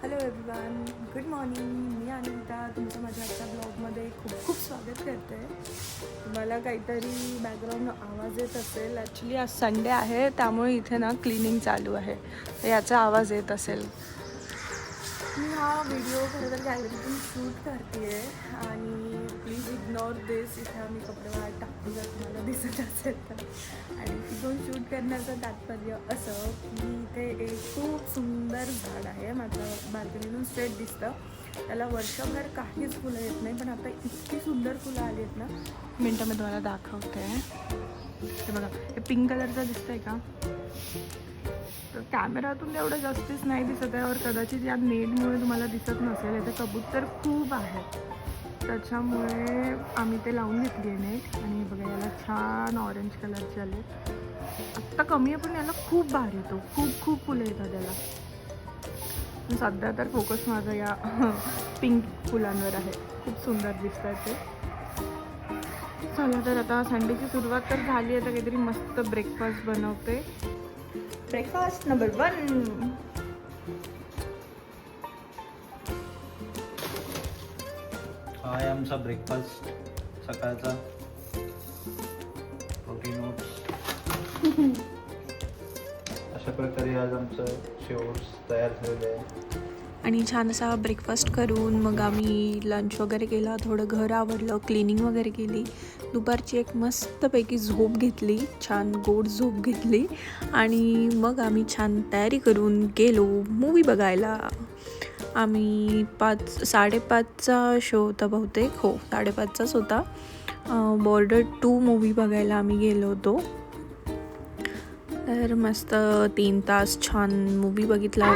Hello everyone, good morning. मी अनिता तुमचं माझ्या आजच्या ब्लॉगमध्ये खूप खूप स्वागत करते. तुम्हाला काहीतरी बॅकग्राऊंड आवाज येत असेल. ॲक्च्युली आज संडे आहे, त्यामुळे इथे ना क्लिनिंग चालू आहे, तर याचा आवाज येत असेल. मी हा व्हिडिओ खरं तर गॅलरीतून शूट करते आहे आणि प्लीज इग्नोर दिस. इथे आम्ही कपडे वाळत टाकतो जर तुम्हाला दिसत असेल तर. आणि इथून शूट करण्याचं तात्पर्य असं की इथे एक खूप सुंदर झाड आहे. माझं बाल्कनीतून स्ट्रेट दिसतं. त्याला वर्षभर काहीच फुलं येत नाही, पण आता इतकी सुंदर फुलं आली आहेत ना. मिनटं मी तुम्हाला दाखवते. हे बघा, हे पिंक कलरचं दिसतंय का? तर कॅमेरातून एवढं जास्तीच नाही दिसत आहे, और कदाचित या नेटमुळे तुम्हाला दिसत नसेल. इथे कबूतर खूप आहेत, त्याच्यामुळे आम्ही ते लावून घेतली आहे नेट. आणि बघा, याला छान ऑरेंज कलरचे आले. आत्ता कमी आहे, पण याला खूप भारी येतो. खूप खूप फुलं येतात त्याला. सध्या तर फोकस माझा या पिंक फुलांवर आहे. खूप सुंदर दिसतात ते. चला तर आता संडेची सुरुवात तर झाली आहे, तर काहीतरी मस्त ब्रेकफास्ट बनवते. Breakfast number 1. हा आहे आमचा ब्रेकफास्ट सकाळचा. Protein oats. अशा प्रकारे आज आमचं शेवट्स तयार झालेलं आहे. आणि छान असा ब्रेकफास्ट करून मग आम्ही लंच वगैरे केला. थोडं घर आवरलं, क्लिनिंग वगैरे केली. दुपारची एक मस्तपैकी झोप घेतली, छान गोड झोप घेतली. आणि मग आम्ही छान तयारी करून गेलो मूवी बघायला. आम्ही 5:30चा शो होता बहुतेक. हो, 5:30चाच होता. बॉर्डर 2 मूवी बघायला आम्ही गेलो होतो. तर मस्त 3 तास छान मूवी बघितला.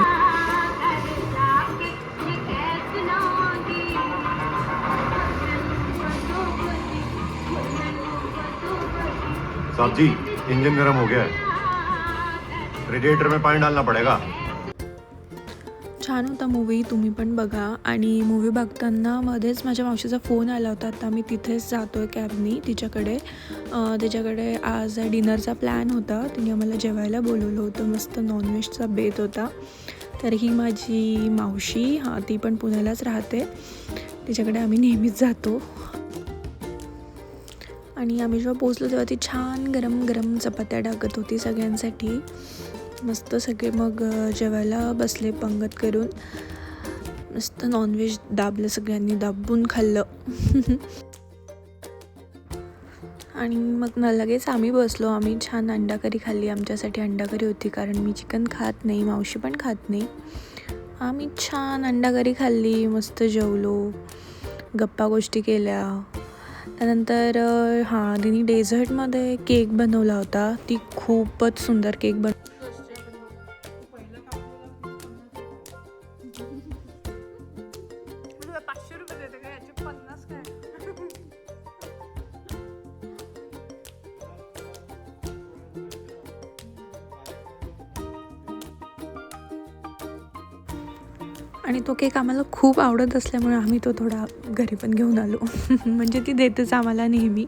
साहब जी, इंजन गर्म हो गया है, रेडिएटर में पानी डालना पड़ेगा. छान होता मूवी, तुम्ही पण बघा. आणि मूवी बघताना मध्येच माझ्या मावशीचा फोन आला होता. आता आम्ही तिथेच जातो आहे कॅबनी तिच्याकडे आज डिनरचा प्लॅन होता. तिने आम्हाला जेवायला बोलवलं होतं. मस्त नॉनव्हेजचा बेत होता. तर ही माझी मावशी, ती पण पुण्यालाच राहते. तिच्याकडे आम्ही नेहमीच जातो. आणि आम्ही जेव्हा पोचलो तेव्हा ती छान गरम गरम चपात्या टाकत होती सगळ्यांसाठी. मस्त सगळे मग जेवायला बसले पंगत करून. मस्त नॉनव्हेज दाबलं, सगळ्यांनी दाबून खाल्लं. आणि मग लगेच आम्ही बसलो. आम्ही छान अंडा करी खाल्ली. आमच्यासाठी अंडा करी होती, कारण मी चिकन खात नाही, मावशी पण खात नाही. आम्ही छान अंडा करी खाल्ली, मस्त जेवलो, गप्पा गोष्टी केल्या. त्यानंतर तिने डेझर्टमध्ये केक बनवला होता. ती खूपच सुंदर केक आणि तो केक आम्हाला खूप आवडत असल्यामुळे आम्ही तो थोडा घरी पण घेऊन आलो. म्हणजे ती देतेच आम्हाला नेहमी,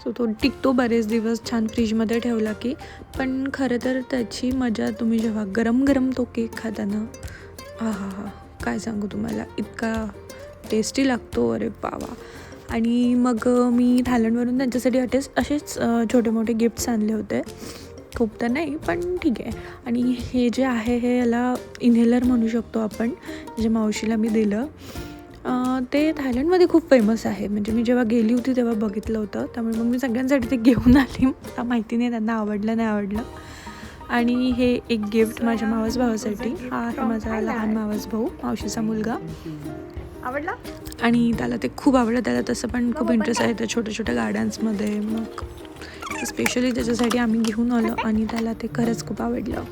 सो तो टिकतो बरेच दिवस छान फ्रीजमध्ये ठेवला की. पण खरं तर त्याची मजा तुम्ही जेव्हा गरम गरम तो केक खाता ना, हा काय सांगू तुम्हाला, इतका टेस्टी लागतो. अरे बाबा. आणि मग मी थायलंडवरून त्यांच्यासाठी असेच छोटे मोठे गिफ्ट्स आणले होते. खूप तर नाही, पण ठीक आहे. आणि हे जे आहे, हे याला इन्हेलर म्हणू शकतो आपण, जे मावशीला मी दिलं. ते थायलंडमध्ये खूप फेमस आहे. म्हणजे मी जेव्हा गेली होती तेव्हा बघितलं होतं, त्यामुळे मग मी सगळ्यांसाठी ते घेऊन आली. आता माहिती नाही त्यांना आवडलं नाही आवडलं. आणि हे एक गिफ्ट माझ्या मावस भावासाठी. हा आहे माझा लहान मावस भाऊ, मावशीचा मुलगा. आवडला. आणि त्याला ते खूप आवडलं. त्याला तसं पण खूप इंटरेस्ट आहे त्या छोट्या छोट्या गार्डन्समध्ये. मग स्पेशली त्याच्यासाठी आम्ही घेऊन आलो आणि त्याला ते खरंच खूप आवडलं.